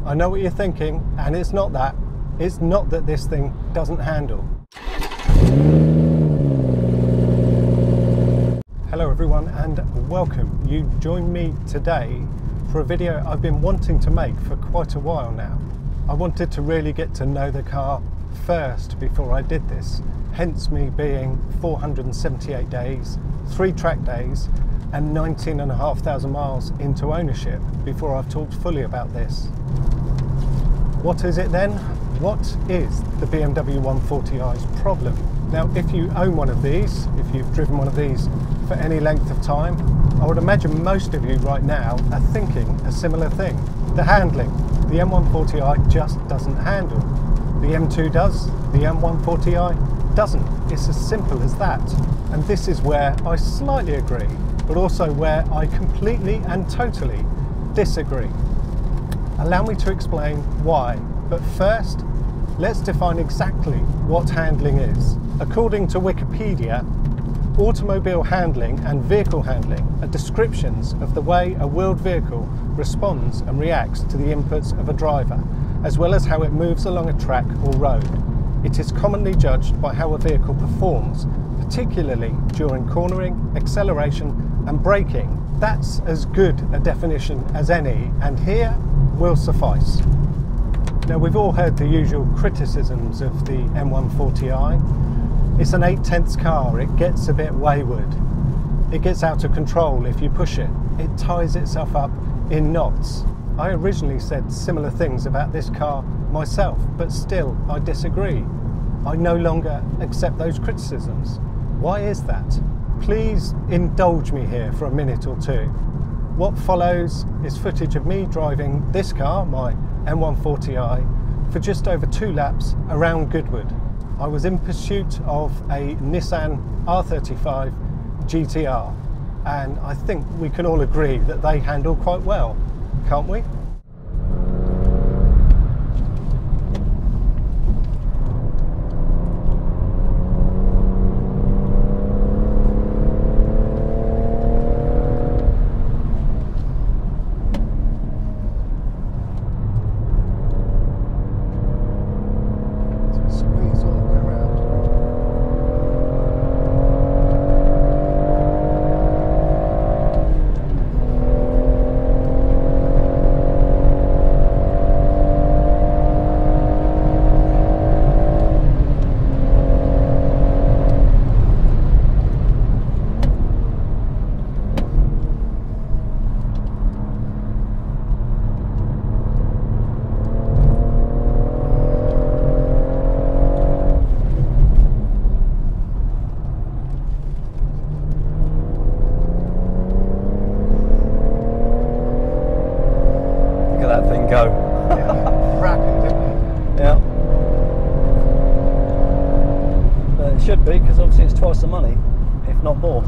I know what you're thinking, and it's not that. It's not that this thing doesn't handle. Hello everyone and welcome. You join me today for a video I've been wanting to make for quite a while now. I wanted to really get to know the car first before I did this, hence me being 478 days, 3 track days and 19,500 miles into ownership before I've talked fully about this. What is it then? What is the BMW M140i's problem? Now, if you own one of these, if you've driven one of these for any length of time, I would imagine most of you right now are thinking a similar thing. The handling. The M140i just doesn't handle. The M2 does, the M140i doesn't. It's as simple as that. And this is where I slightly agree, but also where I completely and totally disagree. Allow me to explain why. But first, let's define exactly what handling is. According to Wikipedia, automobile handling and vehicle handling are descriptions of the way a wheeled vehicle responds and reacts to the inputs of a driver, as well as how it moves along a track or road. It is commonly judged by how a vehicle performs, particularly during cornering, acceleration and braking. That's as good a definition as any, and here will suffice. Now, we've all heard the usual criticisms of the M140i. It's an 8/10 car, it gets a bit wayward. It gets out of control if you push it. It ties itself up in knots. I originally said similar things about this car myself, but still I disagree. I no longer accept those criticisms. Why is that? Please indulge me here for a minute or two. What follows is footage of me driving this car, my M140i, for just over 2 laps around Goodwood. I was in pursuit of a Nissan R35 GTR, and I think we can all agree that they handle quite well, can't we? That thing go. Yeah, rapid, isn't it? Yeah. But it should be, because obviously it's twice the money, if not more.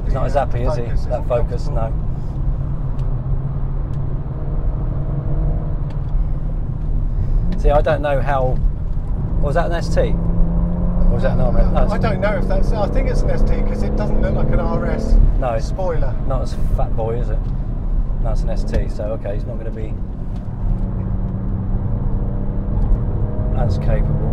He's not as happy, is he? That Focus, no. See, I don't know how. Was that an ST? Or was that an RS? No, I don't know if that's. I think it's an ST because it doesn't look like an RS. No, spoiler. Not as fat boy, is it? No, it's an ST. So okay, he's not going to be as capable.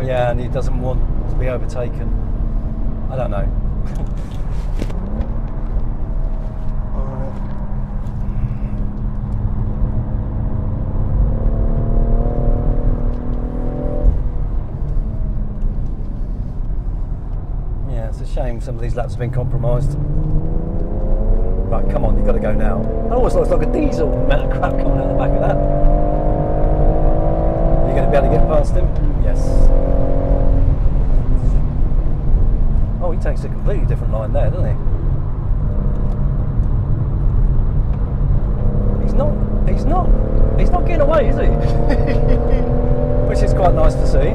Yeah, and he doesn't want to be overtaken. I don't know. Yeah, it's a shame some of these laps have been compromised. Right, come on, you've got to go now. That almost looks like a diesel amount of crap coming out the back of that. You're going to be able to get past him? Yes. takes a completely different line there, doesn't he? He's not getting away, is he? Which is quite nice to see.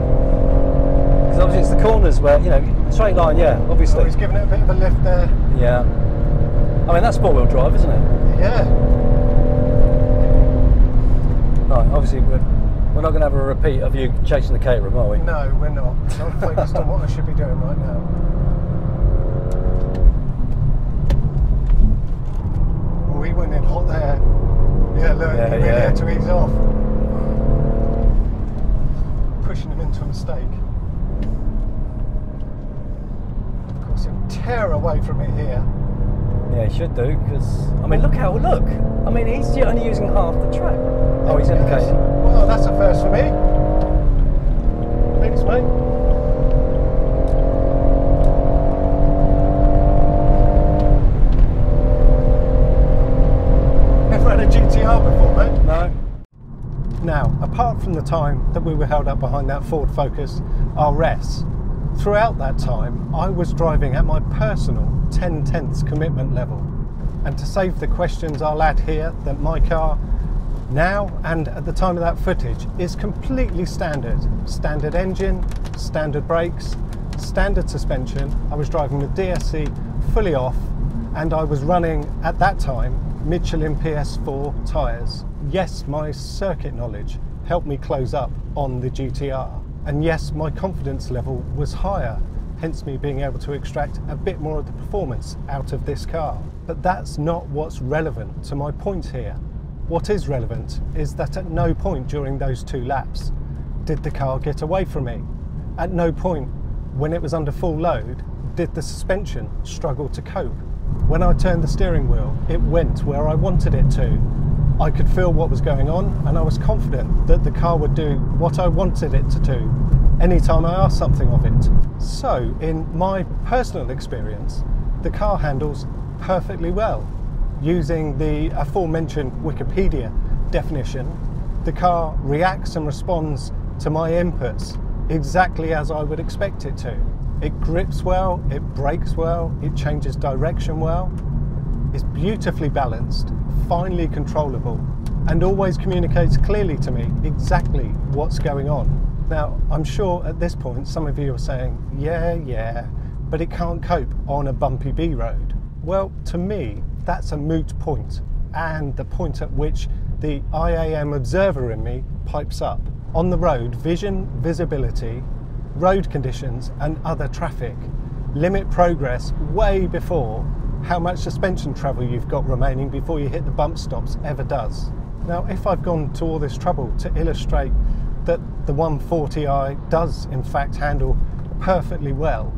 Because obviously it's the corners where, you know, straight line, yeah, obviously. Oh, he's giving it a bit of a lift there. Yeah. I mean, that's four-wheel drive, isn't it? Yeah. Right, obviously we're not going to have a repeat of you chasing the Caterham, are we? No, we're not. I'm focused on what I should be doing right now. Oh, he went in hot there. Yeah, look, he really had to ease off. Pushing him into a mistake. Of course, he'll tear away from it here. Yeah, he should do, because, I mean, look. I mean, he's only using half the track. Oh, he's indicating. Well, that's a first for me. Thanks, mate. Never had a GTR before, mate. No. Now, apart from the time that we were held up behind that Ford Focus RS, throughout that time, I was driving at my personal 10/10ths commitment level. And to save the questions, I'll add here that my car now and at the time of that footage is completely standard. Standard engine, standard brakes, standard suspension. I was driving with DSC fully off, and I was running at that time Michelin PS4 tyres. Yes, my circuit knowledge helped me close up on the GTR. And yes, my confidence level was higher, hence me being able to extract a bit more of the performance out of this car. But that's not what's relevant to my point here. What is relevant is that at no point during those 2 laps did the car get away from me. At no point when it was under full load did the suspension struggle to cope. When I turned the steering wheel, it went where I wanted it to. I could feel what was going on, and I was confident that the car would do what I wanted it to do anytime I asked something of it. So, in my personal experience, the car handles perfectly well. Using the aforementioned Wikipedia definition, the car reacts and responds to my inputs exactly as I would expect it to. It grips well, it brakes well, it changes direction well. It's beautifully balanced, finely controllable, and always communicates clearly to me exactly what's going on. Now, I'm sure at this point some of you are saying, yeah, but it can't cope on a bumpy B road. Well, to me, that's a moot point, and the point at which the IAM observer in me pipes up. On the road, vision, visibility, road conditions and other traffic limit progress way before how much suspension travel you've got remaining before you hit the bump stops ever does. Now, if I've gone to all this trouble to illustrate that the 140i does in fact handle perfectly well,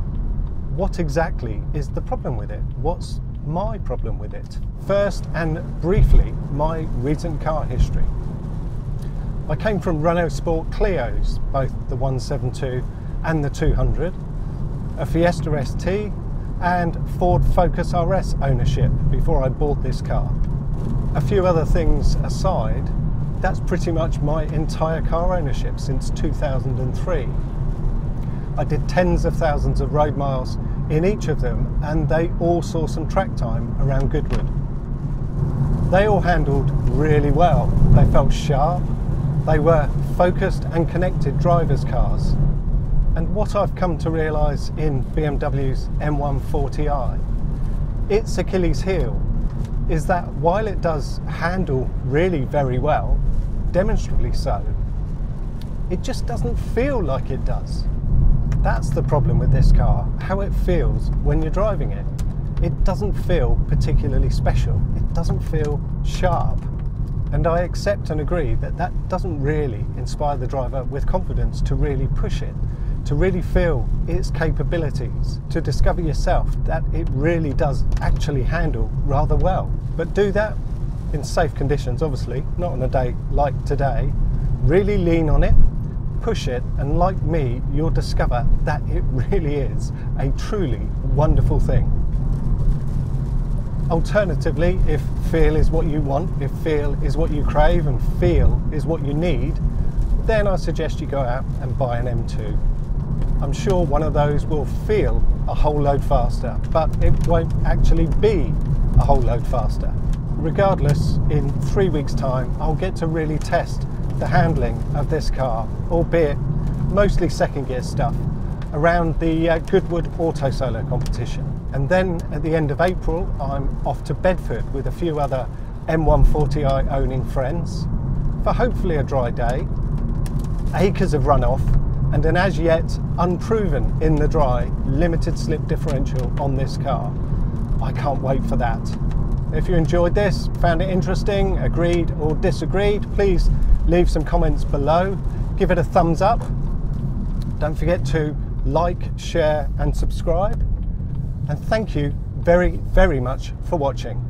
what exactly is the problem with it? What's my problem with it? First, and briefly, my recent car history. I came from Renault Sport Clios, both the 172 and the 200, a Fiesta ST and Ford Focus RS ownership before I bought this car. A few other things aside, that's pretty much my entire car ownership since 2003. I did tens of thousands of road miles in each of them, and they all saw some track time around Goodwood. They all handled really well. They felt sharp, they were focused and connected drivers' cars. And what I've come to realise in BMW's M140i, its Achilles heel, is that while it does handle really very well, demonstrably so, it just doesn't feel like it does. That's the problem with this car, how it feels when you're driving it. It doesn't feel particularly special. It doesn't feel sharp. And I accept and agree that that doesn't really inspire the driver with confidence to really push it, to really feel its capabilities, to discover yourself that it really does actually handle rather well. But do that in safe conditions, obviously, not on a day like today. Really lean on it, push it, and like me, you'll discover that it really is a truly wonderful thing. Alternatively, if feel is what you want, if feel is what you crave, and feel is what you need, then I suggest you go out and buy an M2. I'm sure one of those will feel a whole load faster, but it won't actually be a whole load faster. Regardless, in 3 weeks' time, I'll get to really test the handling of this car, albeit mostly second gear stuff, around the Goodwood Auto Solo competition. And then at the end of April, I'm off to Bedford with a few other M140i owning friends for hopefully a dry day, acres of runoff, and an as yet unproven in the dry limited slip differential on this car. I can't wait for that. If you enjoyed this, found it interesting, agreed or disagreed, please leave some comments below. Give it a thumbs up. Don't forget to like, share and subscribe. And thank you very, very much for watching.